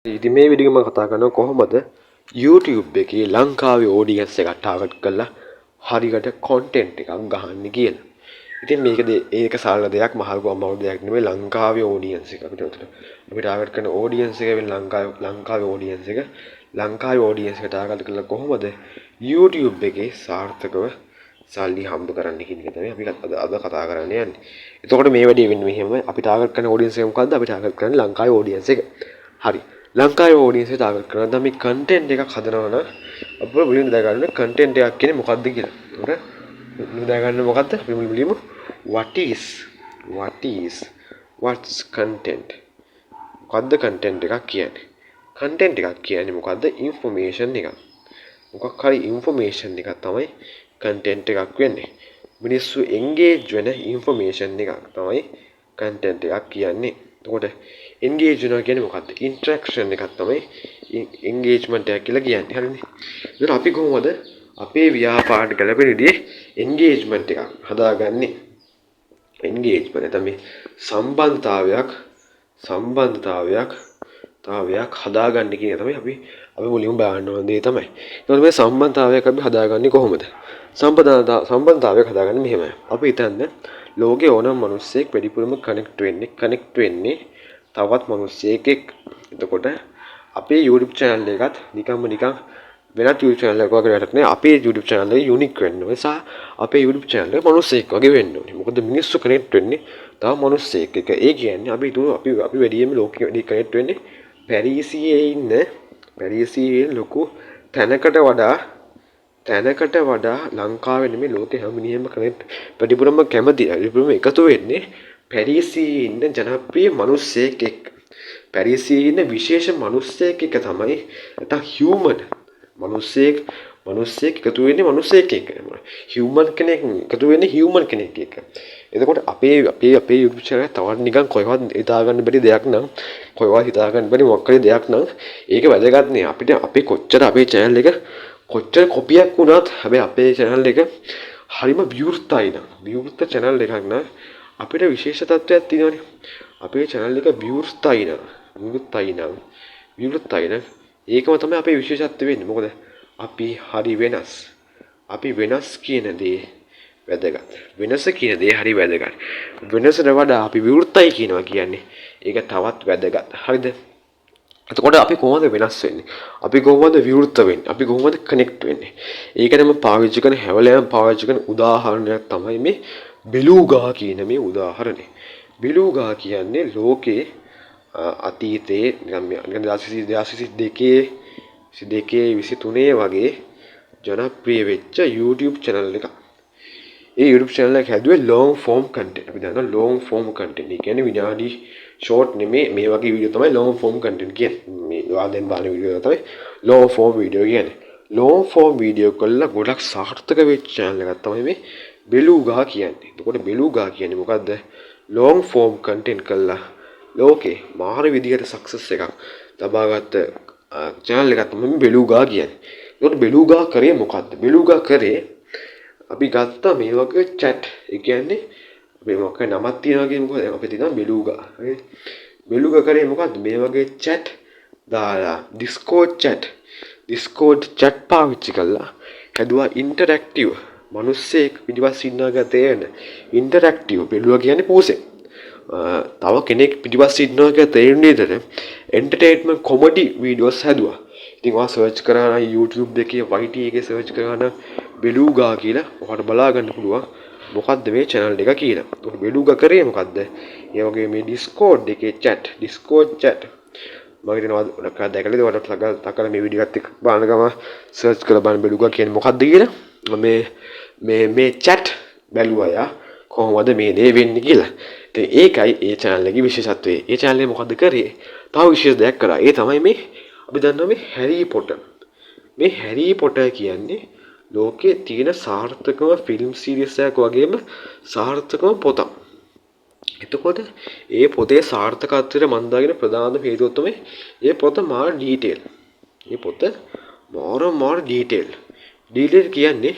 ඉතින් මේ වීඩියෝ එක මම කතා කරනවා කොහොමද YouTube එකේ ලංකාවේ ඔඩියන්ස් එකක් ටාගට් කරලා හරියට කන්ටෙන්ට් එකක් ගහන්න කියලා. ඉතින් ඒක සරල දෙයක් මහලු අමාරු දෙයක් නෙමෙයි ලංකාවේ ඔඩියන්ස් එක අපිට උතන. අපි ටාගට් කරන ඔඩියන්ස් එක වෙන ලංකාවේ ඔඩියන්ස් එක ටාගට් කරලා කොහොමද YouTube එකේ සාර්ථකව සල්ලි හම්බ කරන්න කියන එක තමයි අපි අද කතා කරන්න යන්නේ. එතකොට මේ වැඩේ වෙන්නේ මෙහෙම අපි ටාගට් කරන ඔඩියන්ස් එක මොකද්ද? අපි ටාගට් කරන්නේ ලංකාවේ ඔඩියන්ස් එක. හරි. ලංකාවේ ඔඩියන්ස් එක ටාගට් කරනවා. දැන් මේ කන්ටෙන්ට් එකක් හදනවා නම් අපිට මුලින්ම දැනගන්න කන්ටෙන්ට් එකක් කියන්නේ මොකක්ද කියලා. එතකොට මුලින්ම දැනගන්න මොකද්ද? අපි මුලින්ම what's content? මොකද්ද කන්ටෙන්ට් එකක් කියන්නේ? කන්ටෙන්ට් එකක් කියන්නේ මොකද්ද? ඉන්ෆර්මේෂන් එකක්. මොකක් හරි ඉන්ෆර්මේෂන් එකක් තමයි කන්ටෙන්ට් එකක් වෙන්නේ. මිනිස්සු එන්ගේජ් වෙන ඉන්ෆර්මේෂන් එකක් තමයි කන්ටෙන්ට් එකක් කියන්නේ. එතකොට එන්ගේජ් වෙනවා කියන්නේ මොකද්ද? ඉන්ටරැක්ෂන් එකක් තමයි එන්ගේජ්මන්ට් එකක් කියලා කියන්නේ. හරිනේ. ඒතර අපි කොහොමද අපේ ව්‍යාපාරට ගැලපෙන විදිහේ එන්ගේජ්මන්ට් එකක් හදාගන්නේ? එන්ගේජ්මන්ට් නැත්නම් මේ සම්බන්ධතාවයක් හදාගන්න කියන තමයි අපි මුලින්ම බලන්න ඕන දේ තමයි. ඒතකොට මේ සම්බන්ධතාවයක් අපි හදාගන්නේ කොහොමද? සම්බන්ධතාවයක් හදාගන්නේ මෙහෙමයි. අපි හිතන්න ලෝකේ ඕනම මිනිස්සෙක් වැඩිපුරම කනෙක්ට් වෙන්නේ තවත් මිනිස්සෙක් එක්ක. එතකොට අපේ YouTube channel එකත් නිකන් වෙනත් YouTube channel එකක් වගේ වැඩක් නෑ. අපේ YouTube channel එක යුනික් වෙන්න ඕනේ. අපේ YouTube channel එක මිනිස්සෙක් වගේ වෙන්න ඕනේ. මොකද මිනිස්සු කනෙක්ට් වෙන්නේ තව මිනිස්සෙක් එක්ක. ඒ කියන්නේ අපි වැඩියෙන්ම ලෝකෙ වැඩි කනෙක්ට් වෙන්නේ පැරිසියේ ඉන්න ලොකු තැනකට වඩා ලංකාවේ නෙමෙයි ලෝකේ හැම මිනිහෙම කනෙක්ට් වැඩිපුරම කැමති වැඩිපුරම එකතු වෙන්නේ පැරිසියේ ඉන්න ජනප්‍රිය මිනිස්සෙක් එක්ක. පැරිසියේ ඉන්න විශේෂ මිනිස්සෙක් එක්ක තමයි නැත්නම් හියුමන් මිනිස්සෙක් එකතු වෙන්නේ මිනිස්සෙක් එක්ක. හියුමන් කෙනෙක් එකතු වෙන්නේ හියුමන් කෙනෙක් එක්ක. එතකොට අපේ YouTube channel එක තවත් නිකන් කොහෙවත් හිතාගන්න බැරි දෙයක් නම් මොකක් හරි දෙයක් නම් ඒක වැදගත් නෑ. අපිට අපි කොච්චර අපේ channel එක කොච්චර කොපියක් වුණත් හැබැයි අපේ channel එක හරිම විවෘත channel එකක් නම් අපිට විශේෂ තත්ත්වයක් තියෙනවානේ. අපේ channel එක විවෘතයි නම් ඒකම තමයි අපේ විශේෂත්වය වෙන්නේ. මොකද අපි හරි වෙනස්. අපි වෙනස් කියන දේ වැදගත්. වෙනස කියන දේ හරි වැදගත්. වෙනසට වඩා අපි විවෘතයි කියනවා කියන්නේ ඒක තවත් වැදගත්. හරිද? එතකොට අපි කොහොමද වෙනස් වෙන්නේ? අපි කොහොමද විවෘත වෙන්නේ? අපි කොහොමද කනෙක්ට් වෙන්නේ? ඒකටම පාවිච්චි කරන උදාහරණයක් තමයි මේ බෙලූගා කියන මේ උදාහරණය. බෙලූගා කියන්නේ ලෝකේ අතීතයේ නිකන් 2022 වගේ ජනප්‍රිය වෙච්ච YouTube channel එකක්. ඒ YouTube channel එක හැදුවේ long form content. අපි දන්නවා long form content. ඒ කියන්නේ විනාඩි short නෙමෙයි මේ වගේ වීඩියෝ තමයි long form content කියන්නේ. මේ වාදෙන් බලන වීඩියෝ තමයි long form වීඩියෝ කියන්නේ. long form වීඩියෝ කළා ගොඩක් සාර්ථක වෙච්ච channel එකක් තමයි මේ බෙලූගා කියන්නේ. එතකොට බෙලූගා කියන්නේ මොකද්ද? long form content කළා ලෝකේ මාර විදිහට සක්සස් එකක් ලබාගත්ත channel එකක් තමයි බෙලූගා කියන්නේ. ඒකට බෙලූගා කරේ මොකද්ද? බෙලූගා කරේ අපි ගත්තා මේ වගේ chat. ඒ කියන්නේ අපි මොකක් නමක් තියනවා කියමුකෝ. දැන් අපි තියනවා බෙලූගා. හරි. බෙලූගා කරේ මොකද්ද? මේ වගේ chat දාලා Discord chat පාවිච්චි කළා. හැදුවා ඉන්ටරැක්ටිව්. මිනිස්සෙක් පිටිපස්ස ඉන්නවා තේරෙන ඉන්ටරැක්ටිව් බෙලුවා කියන්නේ පෝසෙක්. තව කෙනෙක් පිටිපස්ස ඉන්නවා කියලා තේරෙන විදිහට එන්ටර්ටේන්මන්ට් කොමඩි වීඩියෝස් හැදුවා. ඉතින් ඔයා සර්ච් කරා YouTube එකේ YT එකේ සර්ච් කරාන බෙලූගා කියලා ඔයාලට බලා ගන්න පුළුවන් මොකද්ද මේ channel එක කියලා. ඒක බෙලූගා කරේ මොකද්ද? ඒ වගේ මේ Discord එකේ chat මම හිතනවා ඔයාලා දැකලා ඔයාලට තකලා මේ වීඩියෝ එකත් එක්ක බලන ගම සර්ච් කරලා බලන්න බෙලූගා කියන්නේ මොකද්ද කියලා. මේ chat බැලුවා යා කොහොමද මේ දේ වෙන්නේ කියලා. ඉතින් ඒකයි ඒ channel එකේ විශේෂත්වය. ඒ channel එක මොකද්ද කරේ? තව විශේෂ දෙයක් කරා. ඒ තමයි මේ අපි දන්නවා මේ හැරි පොටර්. මේ හැරි පොටර් කියන්නේ ලෝකයේ තියෙන සාර්ථකම ෆිල්ම් සීරීස් එකක් වගේම සාර්ථකම පොතක්. එතකොට ඒ පොතේ සාර්ථකත්වයට මම දාගෙන ප්‍රධාන හේතුව තමයි ඒ පොත මාර ඩීටේල්. මේ පොත මාර ඩීටේල්. ඩීටේල් කියන්නේ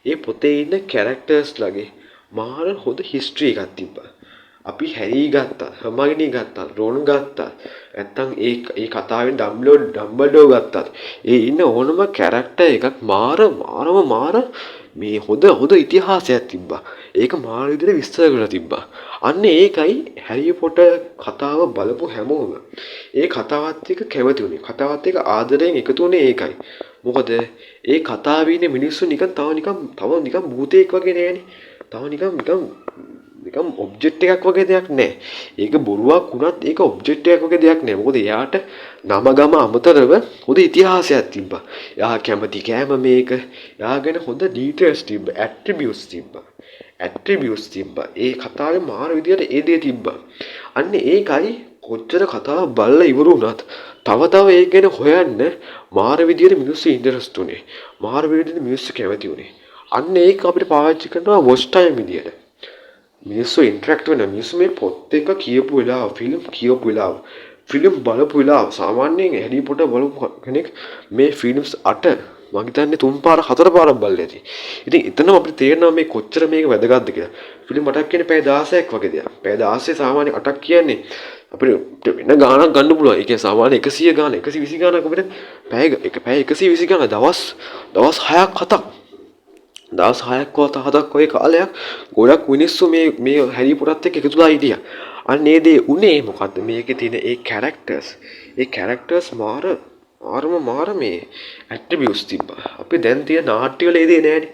ඒ පොතේ ඉන්න කැරක්ටර්ස් ලගේ මාර හොඳ හිස්ටරි එකක් තිබ්බා. අපි හැරී ගත්තා, හර්මයිනි ගත්තා, රොන් ගත්තා, නැත්තම් ඒ කතාවෙන් ඩම්බල්ඩෝ ගත්තා. ඒ ඉන්න ඕනම කැරක්ටර් එකක් මාර මේ හොඳ ඉතිහාසයක් තිබ්බා. ඒක මාර විදිහට විස්තර කරලා තිබ්බා. අන්න ඒකයි හැරි පොටර් කතාව බලපු හැමෝම ඒ කතාවත් එක්ක කැමති වුණේ. කතාවත් එක්ක ආදරයෙන් එකතු වුණේ ඒකයි. මොකද ඒ කතාවේ ඉන්න මිනිස්සු තව නිකන් භූතයෙක් වගේ නෑනේ. තව නිකන් ඔබ්ජෙක්ට් එකක් වගේ දෙයක් නෑ. ඒක බොරුවක් වුණත් ඒක ඔබ්ජෙක්ට් එකක් වගේ දෙයක් නෑ. මොකද එයාට නම ගම අමතරව හොඳ ඉතිහාසයක් තිබ්බා. එයා කැමති කෑම මේක. එයා ගැන හොඳ ඩීටේල්ස් තිබ්බා. ඇට්‍රිබියුට්ස් තිබ්බා. ඒ කතාවේ මාර විදියට ඒ දේ තිබ්බා. අන්න ඒකයි කොච්චර කතාව බලලා ඉවර වුණත් තව ඒක ගැන හොයන්න මාර විදියට මිනිස්සු ඉන්ටරෙස්ට් උනේ. මාර විදියට මිනිස්සු කැමති උනේ. අන්න ඒක අපිට පාවිච්චි කරනවා වොච් ටයිම් විදියට. මිනිස්සු ඉන්ටරැක්ට් වෙන මිනිස්සු මේ පොත් එක කියපු වෙලාව, ෆිල්ම් කියපු වෙලාව, ෆිල්ම් බලපු වෙලාව සාමාන්‍යයෙන් හැරි පොටර් බලපු කෙනෙක් මේ ෆිල්ම්ස් 8 මම හිතන්නේ 3 පාර 4 පාරක් බලලා ඇති. ඉතින් එතනම අපිට තේරෙනවා මේ කොච්චර මේක වැදගත්ද කියලා. ෆිල්ම් 8ක් කියන්නේ පැය 16ක් වගේ දෙයක්. පැය 16 සාමාන්‍ය 8ක් කියන්නේ අපිට වෙන ගාණක් ගන්න පුළුවන්. ඒ කියන්නේ සාමාන්‍ය 100 ගාණ 120 ගාණක් අපිට පැය 120 ගාණ දවස් 6ක් 7ක් දවස් 6ක් 7ක් වගේ කාලයක් ගොඩක් මිනිස්සු මේ හැරි පොටර්ත් එක්ක එකතුලා හිටියා. අන්න ඒ දේ උනේ මොකද්ද? මේකේ තියෙන ඒ කැරක්ටර්ස් මාර මේ ඇට්‍රිබියුට්ස් තිබ්බා. අපි දැන් තියෙන නාට්‍ය වල ඒ දේ නෑනේ.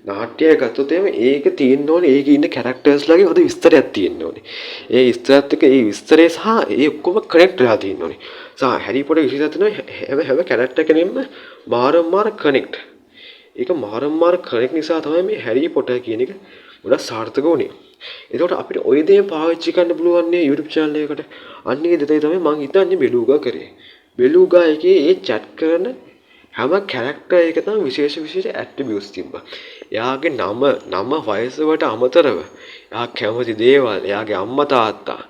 නාට්‍යය ගත්තොත් ඒක තියෙන්න ඕනේ. ඒකේ ඉන්න කැරක්ටර්ස්ලාගේ හොඳ විස්තරයක් තියෙන්න ඕනේ. ඒ විස්තරත් එක්ක ඒ විස්තරේ සහ ඒ ඔක්කොම කනෙක්ට් වෙලා තියෙන්න ඕනේ. හැරි පොටර් විශේෂත්වය තමයි හැම කැරක්ටර් කෙනෙක්ම මාර කනෙක්ට්. ඒක මාර කනෙක්ට් නිසා තමයි මේ හැරි පොටර් කියන එක ගොඩක් සාර්ථක වුණේ. එතකොට අපිට ওই දේ පාවිච්චි කරන්න පුළුවන් නේ YouTube channel එකකට. අන්න ඒ දෙතේ තමයි මම හිතන්නේ බෙලුගා කරේ. බෙලුගා එකේ ඒ chat කරන හැම කැරක්ටර් එක තමයි විශේෂ ඇට්‍රිබියුට්ස් තිබ්බා. එයාගේ නම වයස වලට අමතරව එයා කැමති දේවල්, එයාගේ අම්මා තාත්තා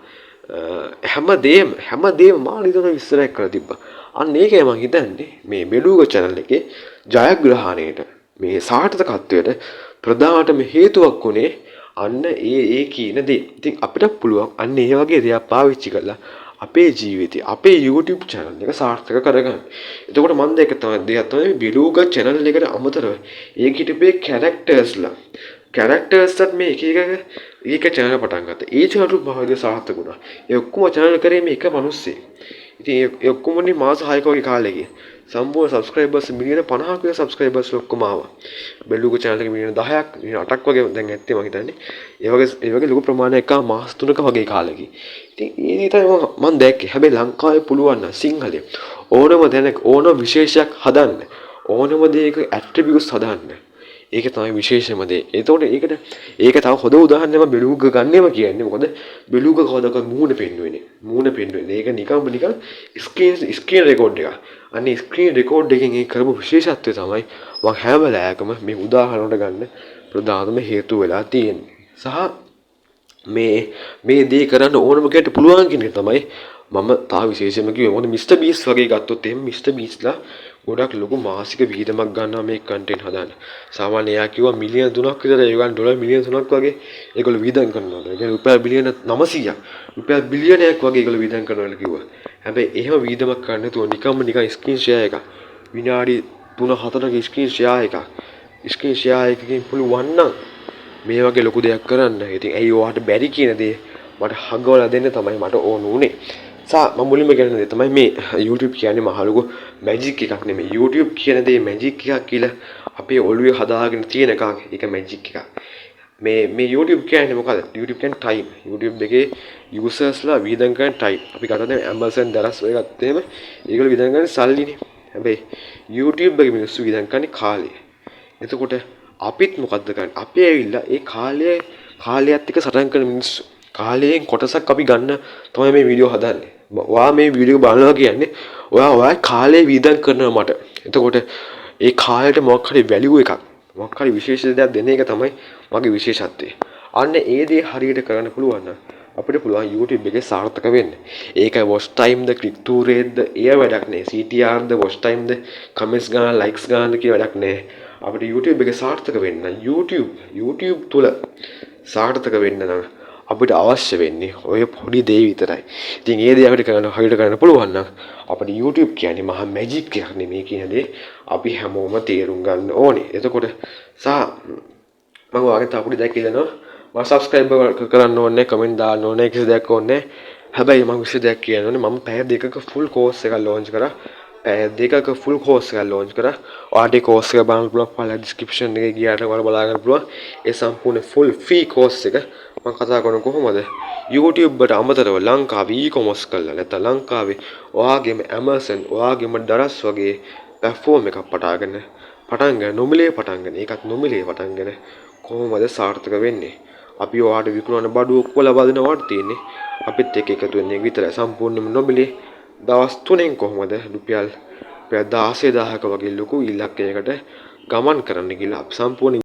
හැමදේම මාළි විදිහට විස්තරයක් කරලා තිබ්බා. අන්න ඒකයි මම හිතන්නේ මේ බෙලුගා channel එකේ ජයග්‍රහණයට මේ සාර්ථකත්වයට ප්‍රධානම හේතුවක් උනේ අන්න ඒ කියන දේ. ඉතින් අපිට පුළුවන් අන්න ඒ වගේ දේවල් පාවිච්චි කරලා අපේ ජීවිතේ අපේ YouTube channel එක සාර්ථක කරගන්න. එතකොට මම දෙක තමයි බෙලුගා channel එකට අමතරව ඒක හිටපේ කැරක්ටර්ස්ට මේ එක channel පටන් ගත්තා. ඒ channel භාගය සාර්ථක වුණා. ඒ ඔක්කොම channel කරේ මේ එක මිනිස්සෙක්. ඉතින් ඒ ඔක්කොමනේ මාස 6ක වගේ කාලෙකින් සම්පූර්ණ සබස්ක්‍රයිබර්ස් මිලියන 50ක විතර සබස්ක්‍රයිබර්ස් ඔක්කොම ආවා. බෙලුගා channel එක මිලියන 10ක්, මිලියන 8ක් වගේ දැන් ඇත්තේ මම හිතන්නේ. ඒ වගේ ලොකු ප්‍රමාණයක් ආවා මාස 3ක වගේ කාලෙකින්. ඉතින් ඒ තමයි මම දැක්කේ. හැබැයි ලංකාවේ පුළුවන් නම් සිංහලෙන් ඕනම දැනක ඕනම විශේෂයක් හදන්න. ඕනම දෙයක ඇට්‍රිබියුට්ස් හදන්න. ඒක තමයි විශේෂම දේ. ඒතකොට ඒක තව හොඳ උදාහරණයක් බෙලුගා ගන්නෙම කියන්නේ. මොකද බෙලුගා කවදාක මූණ පෙන්වෙන්නේ. ඒක නිකන් ස්ක්‍රීන් රෙකෝඩ් එකක්. අනේ ස්ක්‍රීන් රෙකෝඩ් එකෙන් ඒ කරපු විශේෂත්වය තමයි මම හැම වෙලාවකම මේ උදාහරණයට ගන්න ප්‍රධානම හේතුව වෙලා තියෙන්නේ. සහ මේ දේ කරන්න ඕනම කෙනෙක්ට පුළුවන් කියන එක තමයි මම තා විශේෂයෙන්ම කිව්වේ. මොකද මිස්ටර් බීස් වගේ ගත්තොත් එහෙම මිස්ටර් බීස්ලා ගොඩක් ලොකු මාසික විහිදමක් ගන්නවා මේ කන්ටෙන්ට් හදන්න. සාමාන්‍යයෙන් එයා කිව්වා මිලියන 3ක් විතර ඒගොල්ලන් ඩොලර් මිලියන 3ක් වගේ ඒගොල්ලෝ විහිදම් කරනවා. ඒ කියන්නේ රුපියල් බිලියන 900ක් රුපියල් බිලියනයක් වගේ ඒගොල්ලෝ විහිදම් කරනවා කියලා කිව්වා. හැබැයි එහෙම විහිදමක් කරන්න නැතුව නිකන් ස්ක්‍රීන් ෂෙයා එකක් විනාඩි 3-4ක ස්ක්‍රීන් ෂෙයා එකකින් පුළුවන් නම් මේ වගේ ලොකු දෙයක් කරන්න. ඉතින් ඇයි ඔයාට බැරි කියන දේ මට හංගවලා දෙන්න තමයි මට ඕන උනේ. මම මුලින්ම කියන දේ තමයි මේ YouTube කියන්නේ මහ ලොකු මැජික් එකක් නෙමෙයි. YouTube කියන දේ මැජික් එකක් කියලා අපේ ඔළුවේ හදාගෙන තියෙන එකක්. ඒක මැජික් එකක්. මේ YouTube කියන්නේ මොකද? YouTube කියන්නේ ටයිම්. YouTube එකේ users ලා වියදම් කරන ටයිම්. අපි ගත්තොත් Amazon දරස් වගේ ගත්තේම ඒගොල්ලෝ වියදම් කරන්නේ සල්ලිනේ. හැබැයි YouTube එකේ මිනිස්සු වියදම් කරන්නේ කාලය. එතකොට අපිත් මොකද්ද කරන්නේ? අපි ඇවිල්ලා ඒ කාලයත් එක්ක සටන් කරන මිනිස්සු. කාලයෙන් කොටසක් අපි ගන්න තමයි මේ වීඩියෝ හදන්නේ. ඔයා මේ වීඩියෝ බලනවා කියන්නේ ඔයා කාලේ වියදම් කරනවා මට. එතකොට ඒ කාලයට මොකක් හරි වැලියු එකක් මොකක් හරි විශේෂ දෙයක් දෙන එක තමයි මගේ විශේෂත්වය. අන්න ඒ දේ හරියට කරන්න පුළුවන් නම් අපිට පුළුවන් YouTube එකේ සාර්ථක වෙන්න. ඒකයි watch time ද click through rate ද ඒ වැඩක් නෑ. CTR ද watch time ද comments ගන්න likes ගන්න කියන වැඩක් නෑ. අපිට YouTube එකේ සාර්ථක වෙන්න YouTube තුල සාර්ථක වෙන්න නම් අපිට අවශ්‍ය වෙන්නේ ඔය පොඩි දේ විතරයි. ඉතින් ඒ දේ අපිට කරන්න පුළුවන් නම් අපිට YouTube කියන්නේ මහා මැජික් එකක් නෙමෙයි කියන දේ අපි හැමෝම තේරුම් ගන්න ඕනේ. එතකොට මම ඔයාලට තව පොඩි දෙයක් කියනවා. මම subscribe කරන්න ඕනේ, comment දාන්න ඕනේ, කිසි දෙයක් ඕනේ. හැබැයි මම කිසි දෙයක් කියන්න ඕනේ. මම පැය දෙකක full course එකක් launch කරා. පැය දෙකක full course එකක් launch කරා. ඔයාලට course එක බලන්න පුළුවන්. පළල description එකේ ගියාට ඔයාලා බලා ගන්න පුළුවන්. ඒ සම්පූර්ණ full free course එක මම කතා කරන කොහොමද YouTube වලට අමතරව ලංකාවේ e-commerce කරලා නැත්නම් ලංකාවේ ඔයාගේම Amazon ඔයාගේම දරස් වගේ platform එකක් පටන් ගන්න නොමිලේ පටන් ගන්න. ඒකත් නොමිලේ පටන් ගන්න කොහොමද සාර්ථක වෙන්නේ? අපි ඔයාලට විකුණන බඩු ඔක්කොම ලබා තියෙන්නේ අපිත් එක්ක එකතු වෙන එක විතරයි. සම්පූර්ණයෙන්ම නොමිලේ දවස් 3න් කොහොමද රුපියල් 16000ක වගේ ලොකු ඉලක්කයකට ගමන් කරන්න කියලා සම්පූර්ණ